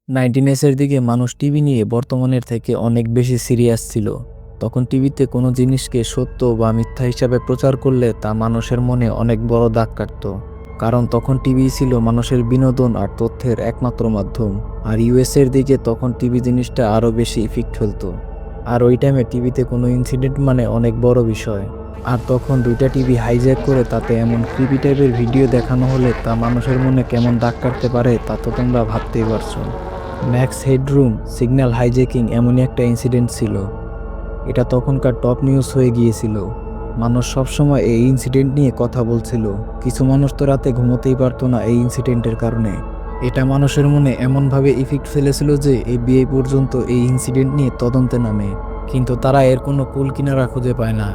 19s এর দিকে মানুষ টিভি নিয়ে বর্তমানের থেকে অনেক বেশি সিরিয়াস ছিল। তখন টিভিতে কোনো জিনিসকে সত্য বা মিথ্যা হিসাবে প্রচার করলে তা মানুষের মনে অনেক বড় দাগ কাটত। কারণ তখন টিভি ছিল মানুষের বিনোদন আর তথ্যের একমাত্র মাধ্যম। আর ইউএসের দিকে তখন টিভি জিনিসটা আরও বেশি ইফেক্ট ফেলতো। আর ওই টাইমে টিভিতে কোনো ইনসিডেন্ট মানে অনেক বড় বিষয়। আর তখন দুইটা টিভি হাইজ্যাক করে তাতে এমন ক্রিপি টাইপের ভিডিও দেখানো হলে তা মানুষের মনে কেমন দাগ কাটতে পারে তা তো তোমরা ভাবতেই পারছো। ম্যাক্স হেডরুম সিগন্যাল হাইজ্যাকিং এমনই একটা ইনসিডেন্ট ছিল। এটা তখনকার টপ নিউজ হয়ে গিয়েছিল। মানুষ সবসময় এই ইনসিডেন্ট নিয়ে কথা বলছিল। কিছু মানুষ তো রাতে ঘুমোতেই পারতো না এই ইনসিডেন্টের কারণে। এটা মানুষের মনে এমনভাবে ইফেক্ট ফেলেছিল যে এফবিআই পর্যন্ত এই ইনসিডেন্ট নিয়ে তদন্তে নামে, কিন্তু তারা এর কোনো কুল কিনারা খুঁজে পায় না।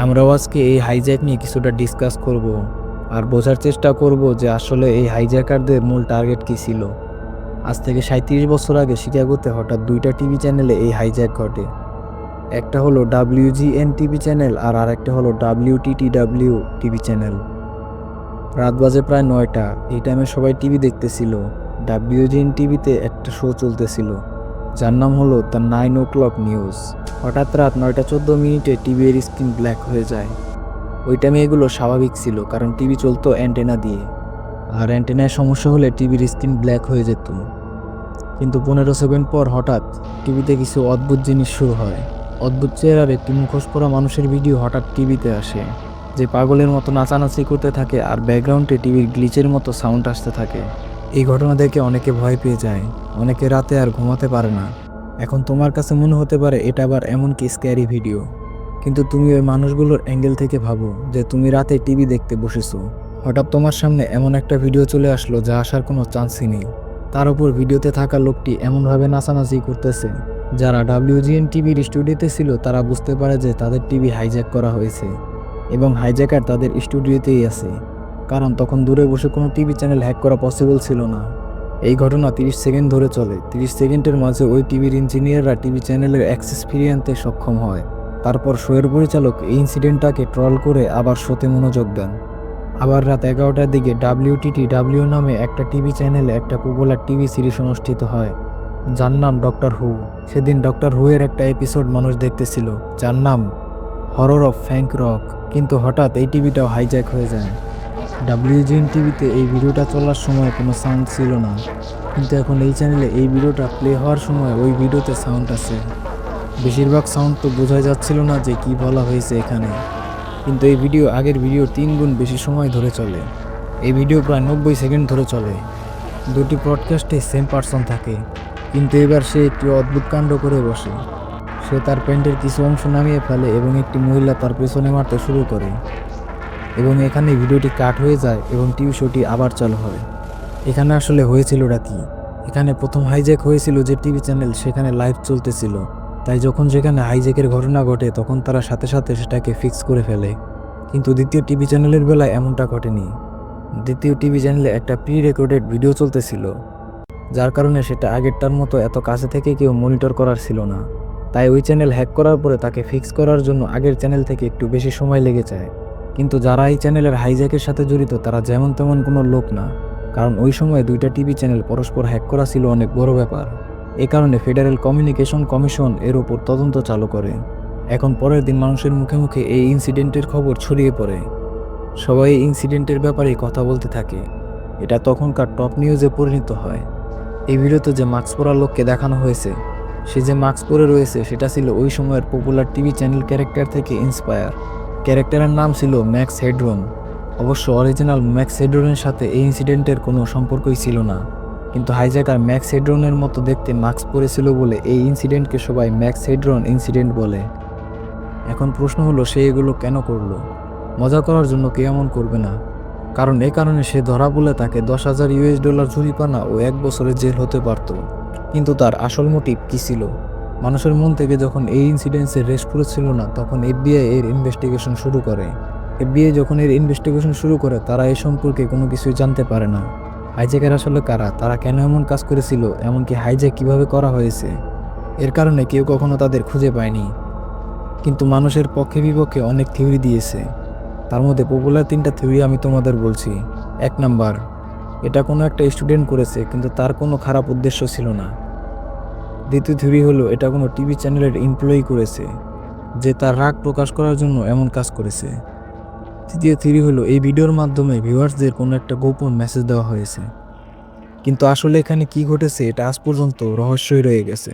আমরাও আজকে এই হাইজ্যাক নিয়ে কিছুটা ডিসকাস করব আর বোঝার চেষ্টা করব যে আসলে এই হাইজ্যাকারদের মূল টার্গেট কী ছিল। আজ থেকে 37 বছর আগে শিকাগোতে হঠাৎ দুইটা টিভি চ্যানেলে এই হাইজ্যাক ঘটে। একটা হলো WGN টিভি চ্যানেল আর আরেকটা হলো WTTW টিভি চ্যানেল। রাত বাজে প্রায় 9টা। এই টাইমে সবাই টিভি দেখতেছিল। WGN টিভিতে একটা শো চলতেছিল যার নাম হলো দ্য 9 o'clock নিউজ। হঠাৎ রাত 9:14 টিভির স্ক্রিন ব্ল্যাক হয়ে যায়। ওই টাইমে এগুলো স্বাভাবিক ছিল, কারণ টিভি চলতো অ্যান্টেনা দিয়ে, আর অ্যান্টেনায় সমস্যা হলে টিভির স্ক্রিন ব্ল্যাক হয়ে যেত। কিন্তু 15 সেকেন্ড পর হঠাৎ টিভিতে কিছু অদ্ভুত জিনিস শুরু হয়। অদ্ভুত চেহারার একটি মুখোশ পরা মানুষের ভিডিও হঠাৎ টিভিতে আসে, যে পাগলের মতো নাচানাচি করতে থাকে আর ব্যাকগ্রাউন্ডে টিভির গ্লিচের মতো সাউন্ড আসতে থাকে। এই ঘটনা দেখে অনেকে ভয় পেয়ে যায়, অনেকে রাতে আর ঘুমাতে পারে না। এখন তোমার কাছে মনে হতে পারে এটা আবার এমন কি স্ক্যারি ভিডিও, কিন্তু তুমি ওই মানুষগুলোর অ্যাঙ্গেল থেকে ভাবো যে তুমি রাতে টিভি দেখতে বসেছো, হঠাৎ তোমার সামনে এমন একটা ভিডিও চলে আসলো যা আসার কোনো চান্সই নেই। তার উপর ভিডিওতে থাকা লোকটি এমনভাবে নাচানাচি করতেছে, যারা WGN টিভির স্টুডিওতে ছিল তারা বুঝতে পারে যে তাদের টিভি হাইজ্যাক করা হয়েছে এবং হাইজ্যাকার তাদের স্টুডিওতেই আছে, কারণ তখন দূরে বসে কোনো টিভি চ্যানেল হ্যাক করা পসিবল ছিল না। এই ঘটনা 30 সেকেন্ড ধরে চলে। 30 সেকেন্ডের মাঝে ওই টিভির ইঞ্জিনিয়াররা টিভি চ্যানেলের অ্যাক্সেস ফিরিয়ে আনতে সক্ষম হয়। তারপর শোয়ের পরিচালক এই ইনসিডেন্টটাকে ট্রল করে আবার শোতে মনোযোগ দেন। আবার রাত 11টার দিকে WTTW নামে একটা টিভি চ্যানেলে একটা পপুলার টিভি সিরিজ অনুষ্ঠিত হয় যার নাম ডক্টর হু। সেদিন ডক্টর হু এর একটা এপিসোড মানুষ দেখতেছিল যার নাম হরর অফ ফ্যাঙ্ক রক। কিন্তু হঠাৎ এই টিভিটাও হাইজ্যাক হয়ে যায়। WGN টিভিতে এই ভিডিওটা চলার সময় কোনো সাউন্ড ছিল না, কিন্তু এখন এই চ্যানেলে এই ভিডিওটা প্লে হওয়ার সময় ওই ভিডিওতে সাউন্ড আছে। বেশিরভাগ সাউন্ড তো বোঝা যাচ্ছিল না যে কি বলা হয়েছে এখানে, কিন্তু এই ভিডিও আগের ভিডিও 3 গুণ বেশি সময় ধরে চলে। এই ভিডিও প্রায় 90 সেকেন্ড ধরে চলে। দুটি ব্রডকাস্টে সেম পার্সন থাকে, কিন্তু এবার সে একটি অদ্ভুত কাণ্ড করে বসে। সে তার প্যান্টের কিছু অংশ নামিয়ে ফেলে এবং একটি মহিলা তার পেছনে মারতে শুরু করে, এবং এখানে ভিডিওটি কাট হয়ে যায় এবং টিভি শোটি আবার চালু হয়। এখানে আসলে হয়েছিলটা কি? এখানে প্রথম হাইজ্যাক হয়েছিল যে টিভি চ্যানেল, সেখানে লাইভ চলতেছিল, তাই যখন যেখানে হাইজ্যাকের ঘটনা ঘটে তখন তারা সাথে সাথে সেটাকে ফিক্স করে ফেলে। কিন্তু দ্বিতীয় টিভি চ্যানেলের বেলায় এমনটা ঘটেনি। দ্বিতীয় টিভি চ্যানেলে একটা প্রি রেকর্ডেড ভিডিও চলতেছিল, যার কারণে সেটা আগেরটার মতো এত কাছে থেকে কেউ মনিটর করার ছিল না। তাই ওই চ্যানেল হ্যাক করার পরে তাকে ফিক্স করার জন্য আগের চ্যানেল থেকে একটু বেশি সময় লেগে যায়। কিন্তু যারা এই চ্যানেলের হাইজ্যাকের সাথে জড়িত তারা যেমন তেমন কোনো লোক না, কারণ ওই সময় দুইটা টিভি চ্যানেল পরস্পর হ্যাক করা ছিল অনেক বড় ব্যাপার। এই কারণে ফেডারেল কমিউনিকেশন কমিশন এর ওপর তদন্ত চালু করে। এখন পরের দিন মানুষের মুখে মুখে এই ইনসিডেন্টের খবর ছড়িয়ে পড়ে। সবাই এই ইনসিডেন্টের ব্যাপারে কথা বলতে থাকে। এটা তখনকার টপ নিউজে পরিণত হয়। এই ভিডিওতে যে মাস্ক পরা লোককে দেখানো হয়েছে, সে যে মাস্ক পরে রয়েছে সেটা ছিল ওই সময়ের পপুলার টিভি চ্যানেল ক্যারেক্টার থেকে ইন্সপায়ার। ক্যারেক্টারের নাম ছিল ম্যাক্স হেডরুম। অবশ্য অরিজিনাল ম্যাক্স হেডরনের সাথে এই ইনসিডেন্টের কোনো সম্পর্কই ছিল না, কিন্তু হাইজ্যাকার ম্যাক্স হেডরনের মতো দেখতে মাস্ক পরেছিল বলে এই ইনসিডেন্টকে সবাই ম্যাক্স হেডরন ইনসিডেন্ট বলে। এখন প্রশ্ন হলো, সে এগুলো কেন করলো? মজা করার জন্য কে এমন করবে না? কারণ এ কারণে সে ধরা পড়লে তাকে $10,000 জরিমানা ও 1 বছরের জেল হতে পারত। কিন্তু তার আসল মোটিভ কী ছিল? মানুষের মন থেকে যখন এই ইনসিডেন্টসের রেশ পুরোচ্ছিল না, তখন FBI এর ইনভেস্টিগেশন শুরু করে। FBI যখন এর ইনভেস্টিগেশন শুরু করে, তারা এই সম্পর্কে কোনো কিছুই জানতে পারে না। হাইজ্যাকের আসলে কারা, তারা কেন এমন কাজ করেছিল, এমনকি হাইজ্যাক কিভাবে করা হয়েছে, এর কারণে কেউ কখনো তাদের খুঁজে পায়নি। কিন্তু মানুষের পক্ষে বিপক্ষে অনেক থিওরি দিয়েছে। তার মধ্যে পপুলার 3টা থিওরি আমি তোমাদের বলছি। 1 নাম্বার, এটা কোনো একটা স্টুডেন্ট করেছে, কিন্তু তার কোনো খারাপ উদ্দেশ্য ছিল না। দ্বিতীয় থিওরি হলো এটা কোনো টিভি চ্যানেলের এমপ্লয়ি করেছে, যে তার রাগ প্রকাশ করার জন্য এমন কাজ করেছে। তৃতীয় থিওরি হলো এই ভিডিওর মাধ্যমে ভিউয়ার্সদের কোনো একটা গোপন মেসেজ দেওয়া হয়েছে, কিন্তু আসলে এখানে কি ঘটেছে এটা আজ পর্যন্ত রহস্যই রয়ে গেছে।